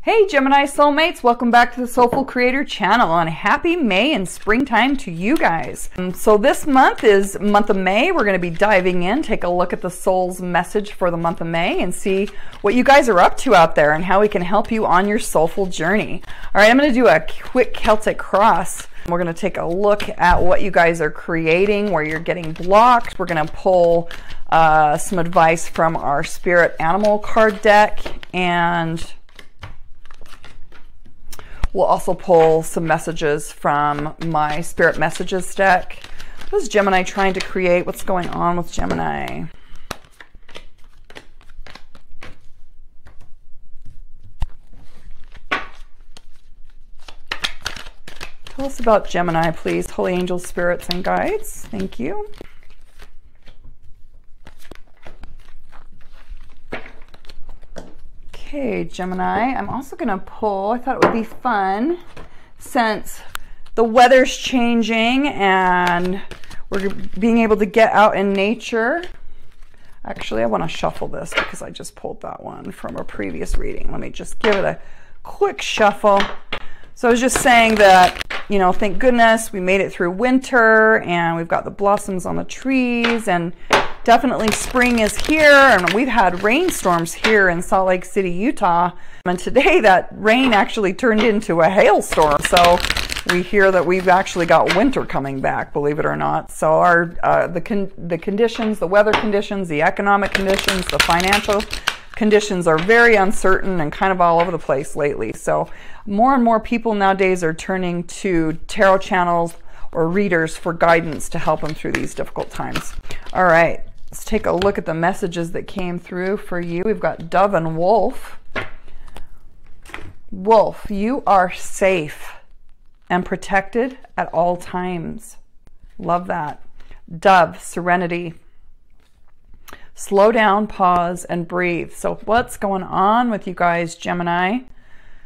Hey Gemini soulmates, welcome back to the SoulFull Creator channel, and happy May and springtime to you guys. So this month is month of May. We're going to be diving in, take a look at the soul's message for the month of May and see what you guys are up to out there and how we can help you on your soulful journey. All right, I'm going to do a quick Celtic cross. We're going to take a look at what you guys are creating, where you're getting blocked. We're going to pull some advice from our spirit animal card deck, and we'll also pull some messages from my Spirit Messages deck. What is Gemini trying to create? What's going on with Gemini? Tell us about Gemini, please. Holy angels, spirits, and guides. Thank you. Okay, Gemini, I'm also going to pull, I thought it would be fun, since the weather's changing and we're being able to get out in nature. Actually, I want to shuffle this because I just pulled that one from a previous reading. Let me just give it a quick shuffle. So I was just saying that, you know, thank goodness we made it through winter and we've got the blossoms on the trees, and definitely spring is here, and we've had rainstorms here in Salt Lake City, Utah. And today that rain actually turned into a hailstorm. So we hear that we've actually got winter coming back, believe it or not. So our the conditions, the weather conditions, the economic conditions, the financial conditions are very uncertain and kind of all over the place lately. So more and more people nowadays are turning to tarot channels or readers for guidance to help them through these difficult times. All right, let's take a look at the messages that came through for you. We've got Dove and Wolf. Wolf, you are safe and protected at all times. Love that. Dove, serenity. Slow down, pause, and breathe. So what's going on with you guys, Gemini?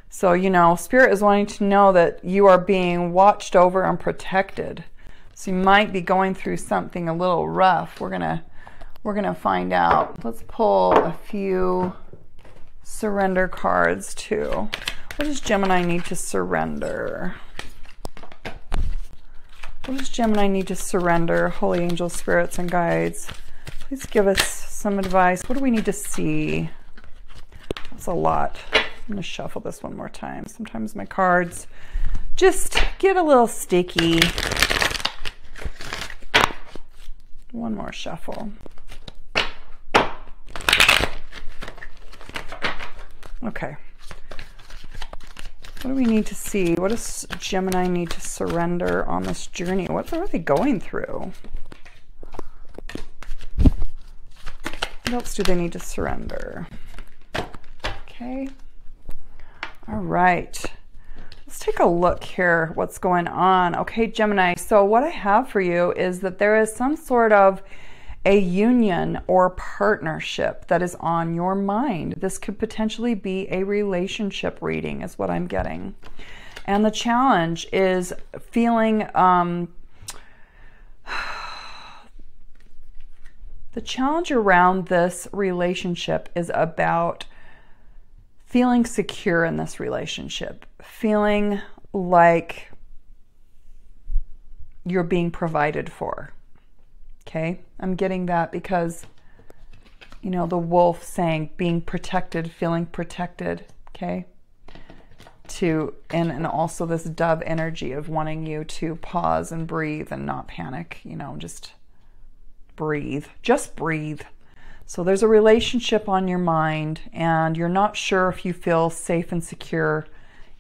So, you know, Spirit is wanting to know that you are being watched over and protected. So you might be going through something a little rough. We're gonna find out. Let's pull a few surrender cards too. What does Gemini need to surrender? What does Gemini need to surrender? Holy angels, spirits, and guides, please give us some advice. What do we need to see? That's a lot. I'm going to shuffle this one more time. Sometimes my cards just get a little sticky. One more shuffle. Okay. What do we need to see? What does Gemini need to surrender on this journey? What are they going through? What else do they need to surrender? Okay. All right. Let's take a look here. What's going on? Okay, Gemini. So what I have for you is that there is some sort of a union or partnership that is on your mind. This could potentially be a relationship reading is what I'm getting. And the challenge is feeling, the challenge around this relationship is about feeling secure in this relationship, feeling like you're being provided for. Okay, I'm getting that because, you know, the wolf saying being protected, feeling protected, okay? And also this dove energy of wanting you to pause and breathe and not panic, you know, just breathe, just breathe. So there's a relationship on your mind and you're not sure if you feel safe and secure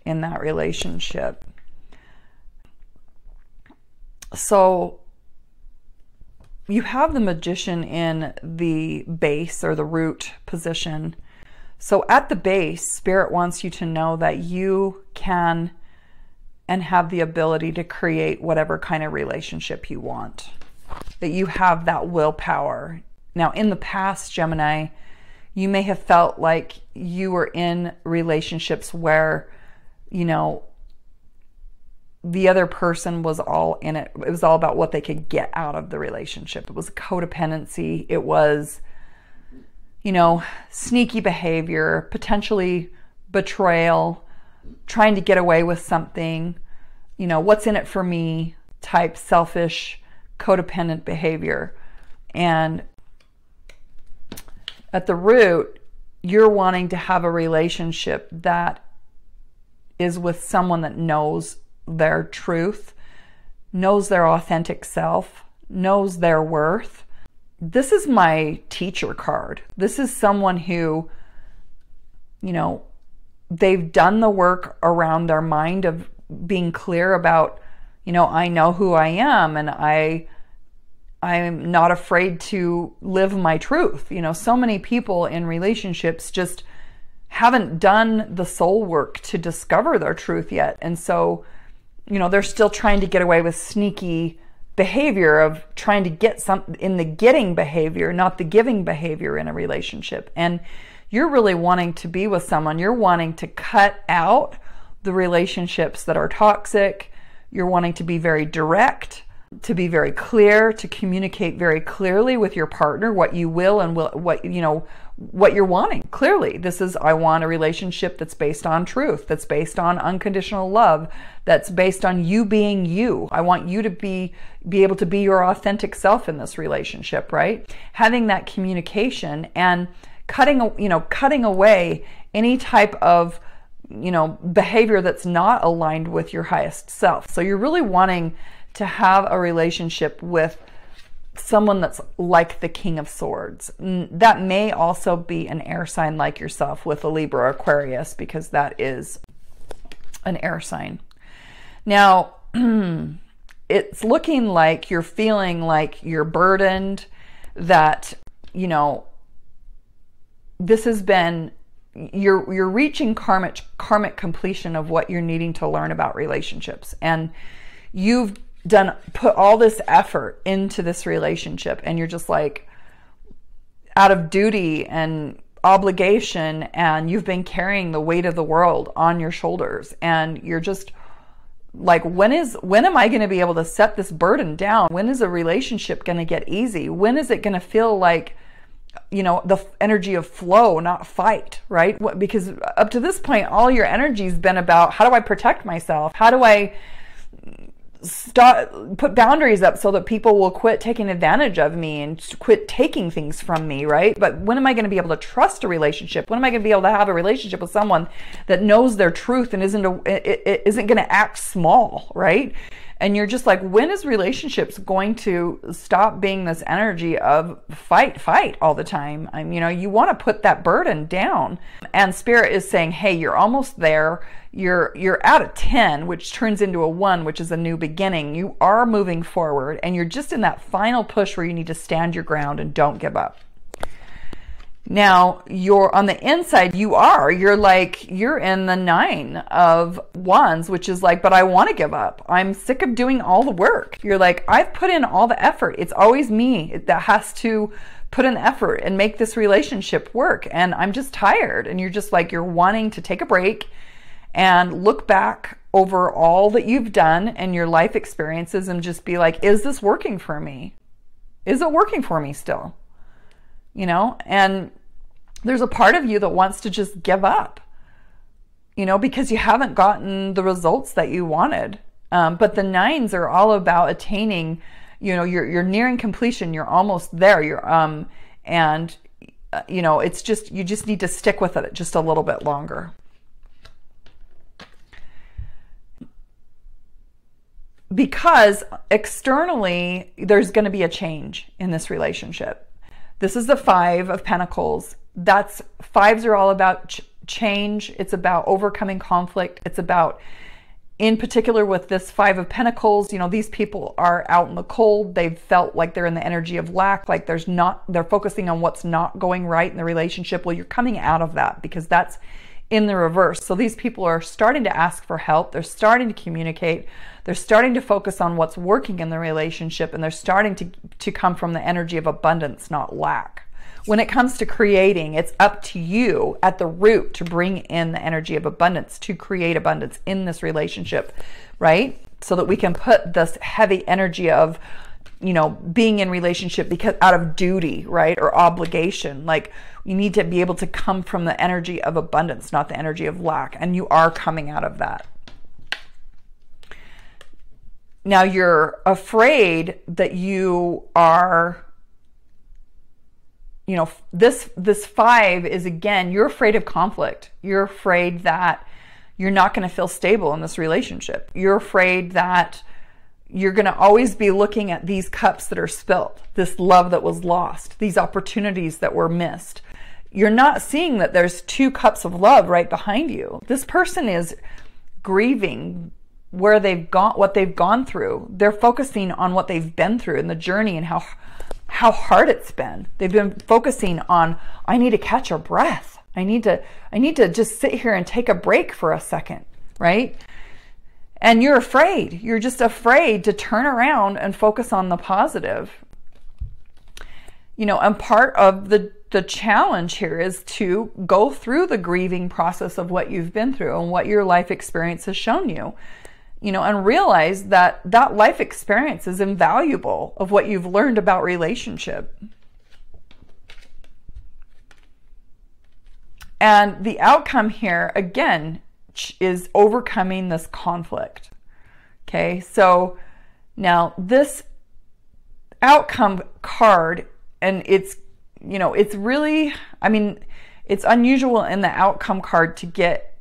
in that relationship. So you have the Magician in the base or the root position. So at the base, Spirit wants you to know that you can and have the ability to create whatever kind of relationship you want, that you have that willpower. Now, in the past, Gemini, you may have felt like you were in relationships where, you know, the other person was all in it. It was all about what they could get out of the relationship. It was codependency. It was, you know, sneaky behavior, potentially betrayal, trying to get away with something, you know, what's in it for me type selfish, codependent behavior. And at the root, you're wanting to have a relationship that is with someone that knows their truth, knows their authentic self, knows their worth. This is my teacher card. This is someone who, you know, they've done the work around their mind of being clear about, you know, I know who I am, and I'm not afraid to live my truth. You know, so many people in relationships just haven't done the soul work to discover their truth yet. And so, you know, they're still trying to get away with sneaky behavior of trying to get something in the getting behavior, not the giving behavior in a relationship. And you're really wanting to be with someone. You're wanting to cut out the relationships that are toxic. You're wanting to be very direct, to be very clear, to communicate very clearly with your partner what you will and what you know, what you're wanting. Clearly, this is, I want a relationship that's based on truth, that's based on unconditional love, that's based on you being you. I want you to be able to be your authentic self in this relationship, right? Having that communication and cutting away any type of, you know, behavior that's not aligned with your highest self. So you're really wanting to have a relationship with someone that's like the King of Swords. That may also be an air sign like yourself with a Libra or Aquarius, because that is an air sign. Now, it's looking like you're feeling like you're burdened, that, you know, this has been, you're reaching karmic completion of what you're needing to learn about relationships. And you've put all this effort into this relationship, and you're just like out of duty and obligation, and you've been carrying the weight of the world on your shoulders, and you're just like, when am I going to be able to set this burden down? When is a relationship going to get easy? When is it going to feel like, you know, the energy of flow, not fight, right? Because up to this point, all your energy's been about, how do I protect myself? How do I put boundaries up so that people will quit taking advantage of me and quit taking things from me, right? But when am I going to be able to trust a relationship? When am I going to be able to have a relationship with someone that knows their truth and isn't going to act small, right? And you're just like, when is relationships going to stop being this energy of fight all the time? You know, you want to put that burden down. And Spirit is saying, hey, you're almost there. You're at a 10, which turns into a 1, which is a new beginning. You are moving forward, and you're just in that final push where you need to stand your ground and don't give up. Now, you're on the inside, you're in the 9 of Wands, which is like, but I want to give up. I'm sick of doing all the work. You're like, I've put in all the effort. It's always me that has to put in effort and make this relationship work. And I'm just tired. And you're just like, you're wanting to take a break and look back over all that you've done and your life experiences and just be like, is this working for me? Is it working for me still? You know, and there's a part of you that wants to just give up, you know, because you haven't gotten the results that you wanted. But the 9s are all about attaining, you know, you're nearing completion. You're almost there. You know, it's just, you just need to stick with it just a little bit longer. Because externally, there's going to be a change in this relationship. This is the 5 of Pentacles. 5s are all about change. It's about overcoming conflict. It's about, in particular with this 5 of Pentacles, you know, these people are out in the cold. They've felt like they're in the energy of lack, like they're focusing on what's not going right in the relationship. Well, you're coming out of that, because that's in the reverse. So these people are starting to ask for help. They're starting to communicate. They're starting to focus on what's working in the relationship, and they're starting to come from the energy of abundance, not lack. When it comes to creating, it's up to you at the root to bring in the energy of abundance, to create abundance in this relationship, right? So that we can put this heavy energy of you know, being in relationship because out of duty, right? Or obligation. Like, you need to be able to come from the energy of abundance, not the energy of lack. And you are coming out of that. Now you're afraid that you are, you know, this 5 is, again, you're afraid of conflict. You're afraid that you're not going to feel stable in this relationship. You're afraid that you're going to always be looking at these cups that are spilt, this love that was lost, these opportunities that were missed. You're not seeing that there's 2 cups of love right behind you. This person is grieving where they've gone, what they've gone through. They're focusing on what they've been through and the journey and how hard it's been. They've been focusing on, I need to catch a breath. I need to just sit here and take a break for a second, right? And you're afraid. You're just afraid to turn around and focus on the positive. You know, and part of the challenge here is to go through the grieving process of what you've been through and what your life experience has shown you. You know, and realize that that life experience is invaluable of what you've learned about relationship. And the outcome here, again, is overcoming this conflict. Okay, so now this outcome card, and it's, you know, it's really, I mean, it's unusual in the outcome card to get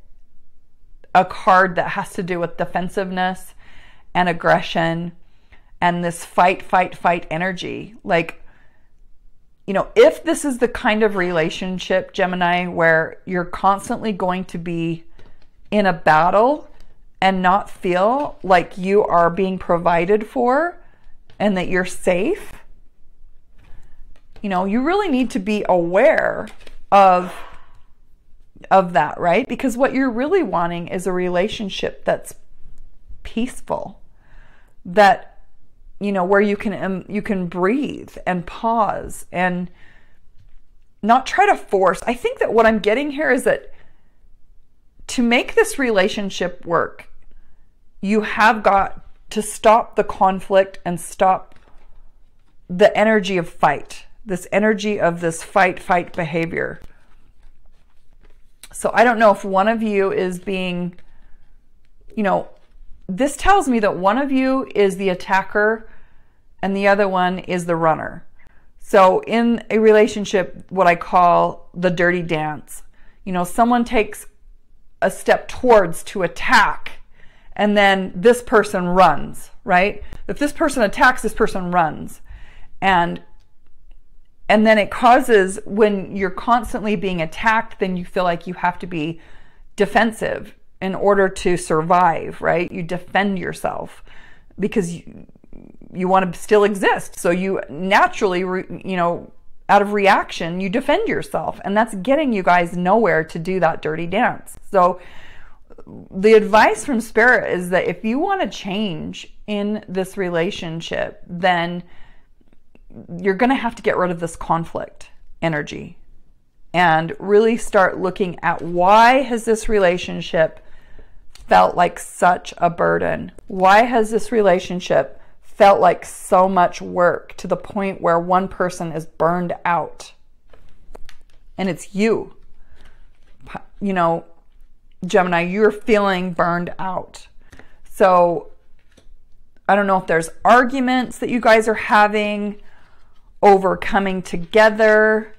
a card that has to do with defensiveness and aggression and this fight energy. Like, you know, if this is the kind of relationship, Gemini, where you're constantly going to be in a battle and not feel like you are being provided for and that you're safe, you know, you really need to be aware of that, right? Because what you're really wanting is a relationship that's peaceful, that, you know, where you can breathe and pause and not try to force. I think that what I'm getting here is that to make this relationship work, you have got to stop the conflict and stop the energy of fight, this energy of this fight behavior. So I don't know if one of you is being, you know, this tells me that one of you is the attacker and the other one is the runner. So in a relationship, what I call the dirty dance, you know, someone takes a step towards to attack and then this person runs, right? If this person attacks, this person runs. And then it causes, when you're constantly being attacked, then you feel like you have to be defensive in order to survive, right? You defend yourself because you want to still exist. So you naturally, you know, out of reaction, you defend yourself. And that's getting you guys nowhere to do that dirty dance. So the advice from Spirit is that if you want to change in this relationship, then you're going to have to get rid of this conflict energy and really start looking at, why has this relationship felt like such a burden? Why has this relationship felt like so much work to the point where one person is burned out? And it's you. You know, Gemini, you're feeling burned out. So I don't know if there's arguments that you guys are having over coming together,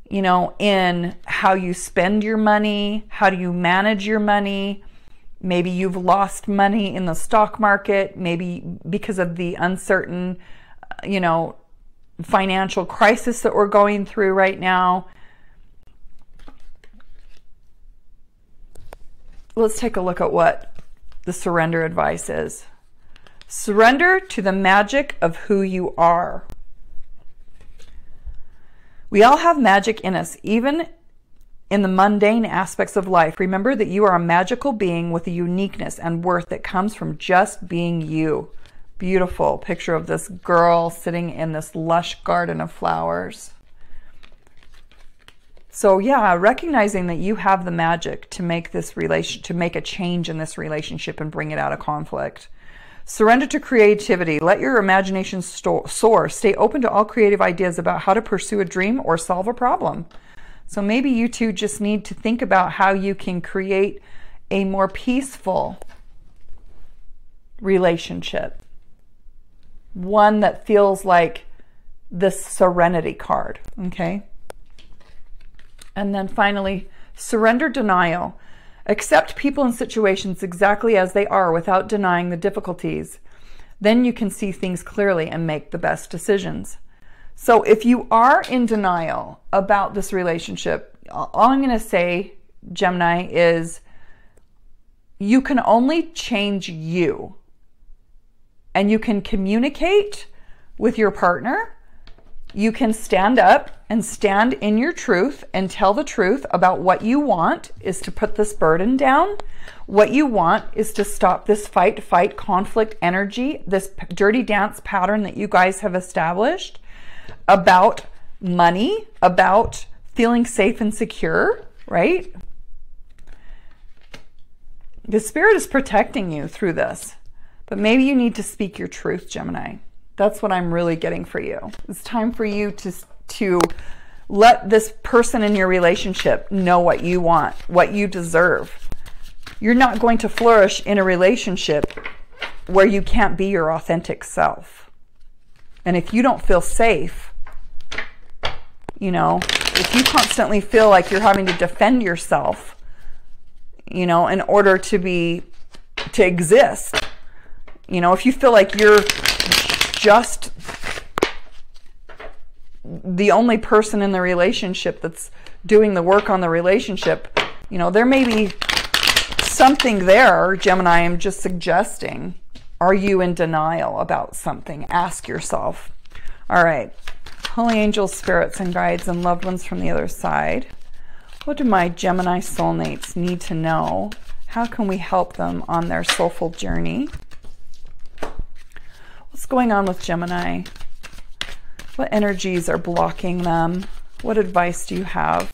you know, in how you spend your money, how do you manage your money. Maybe you've lost money in the stock market, maybe because of the uncertain, you know, financial crisis that we're going through right now. Let's take a look at what the surrender advice is. Surrender to the magic of who you are. We all have magic in us, even in the mundane aspects of life. Remember that you are a magical being with a uniqueness and worth that comes from just being you. Beautiful picture of this girl sitting in this lush garden of flowers. So yeah, recognizing that you have the magic to make this to make a change in this relationship and bring it out of conflict. Surrender to creativity. Let your imagination soar. Stay open to all creative ideas about how to pursue a dream or solve a problem. So maybe you two just need to think about how you can create a more peaceful relationship. One that feels like this serenity card, okay? And then finally, surrender denial. Accept people and situations exactly as they are without denying the difficulties. Then you can see things clearly and make the best decisions. So if you are in denial about this relationship, all I'm going to say, Gemini, is you can only change you. And you can communicate with your partner. You can stand up and stand in your truth and tell the truth about what you want is to put this burden down. What you want is to stop this fight, conflict energy, this dirty dance pattern that you guys have established about money, about feeling safe and secure, right? The spirit is protecting you through this, but maybe you need to speak your truth, Gemini. That's what I'm really getting for you. It's time for you to let this person in your relationship know what you want, what you deserve. You're not going to flourish in a relationship where you can't be your authentic self. And if you don't feel safe, you know, if you constantly feel like you're having to defend yourself, you know, in order to exist, you know, if you feel like you're just the only person in the relationship that's doing the work on the relationship, you know, there may be something there, Gemini. I'm just suggesting. Are you in denial about something? Ask yourself. All right. Holy angels, spirits, and guides, and loved ones from the other side. What do my Gemini soulmates need to know? How can we help them on their soulful journey? What's going on with Gemini? What energies are blocking them? What advice do you have?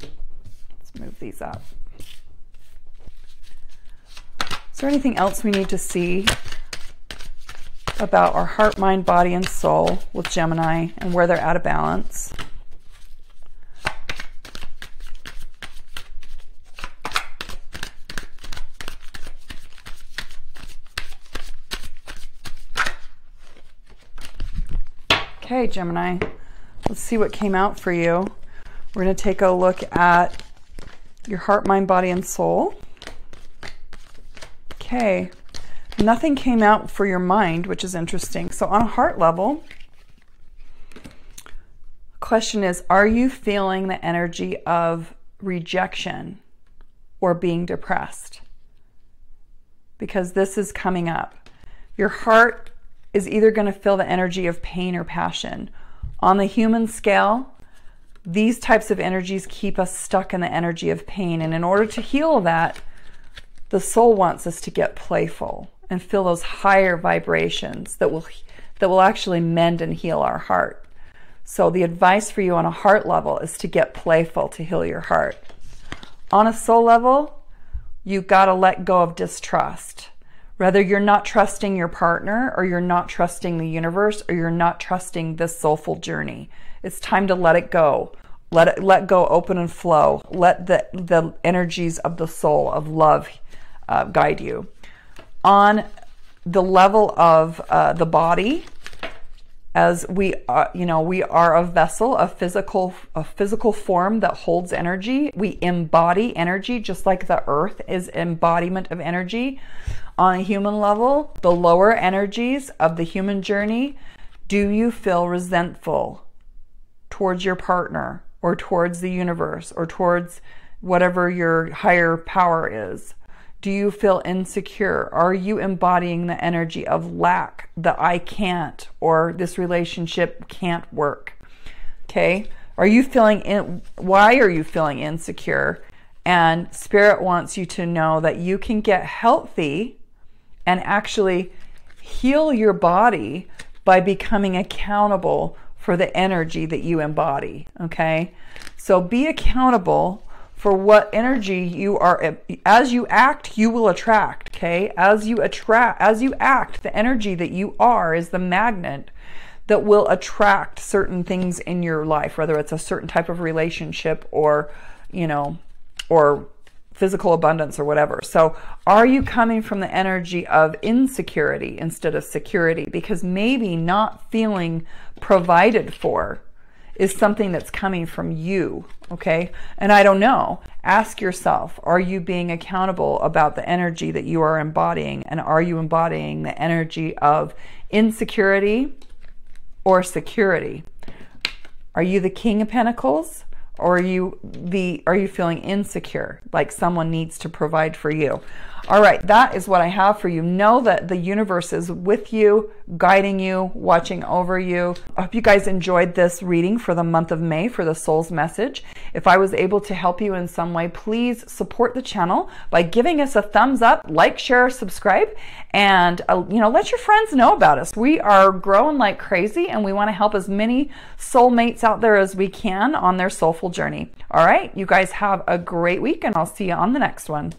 Let's move these up. Is there anything else we need to see about our heart, mind, body, and soul with Gemini and where they're out of balance? Okay, Gemini, let's see what came out for you. We're going to take a look at your heart, mind, body, and soul. Okay, nothing came out for your mind, which is interesting. So on a heart level, the question is, are you feeling the energy of rejection or being depressed? Because this is coming up. Your heart is either going to feel the energy of pain or passion. On the human scale, these types of energies keep us stuck in the energy of pain. And in order to heal that, the soul wants us to get playful and feel those higher vibrations that will actually mend and heal our heart. So the advice for you on a heart level is to get playful to heal your heart. On a soul level, you got to let go of distrust. Whether you're not trusting your partner, or you're not trusting the universe, or you're not trusting this soulful journey. It's time to let it go. Let go, open and flow. Let the energies of the soul, of love, guide you. On the level of the body, as we are, you know, we are a vessel, a physical form that holds energy. We embody energy, just like the earth is embodiment of energy. On a human level, the lower energies of the human journey, do you feel resentful towards your partner, or towards the universe, or towards whatever your higher power is? Do you feel insecure? Are you embodying the energy of lack, the I can't, or this relationship can't work? Okay, why are you feeling insecure? And Spirit wants you to know that you can get healthy and actually heal your body by becoming accountable for the energy that you embody, okay? So be accountable for what energy you are. As you act, you will attract, okay? As you act, the energy that you are is the magnet that will attract certain things in your life, whether it's a certain type of relationship or, you know, or physical abundance or whatever. So are you coming from the energy of insecurity instead of security? Because maybe not feeling provided for is something that's coming from you, okay? And I don't know. Ask yourself, are you being accountable about the energy that you are embodying? And are you embodying the energy of insecurity or security? Are you the King of Pentacles? Or are you feeling insecure, like someone needs to provide for you? All right, that is what I have for you. Know that the universe is with you, guiding you, watching over you. I hope you guys enjoyed this reading for the month of May for the Soul's Message. If I was able to help you in some way, please support the channel by giving us a thumbs up, like, share, subscribe, and you know, let your friends know about us. We are growing like crazy, and we want to help as many soulmates out there as we can on their soulful journey. All right, you guys have a great week, and I'll see you on the next one.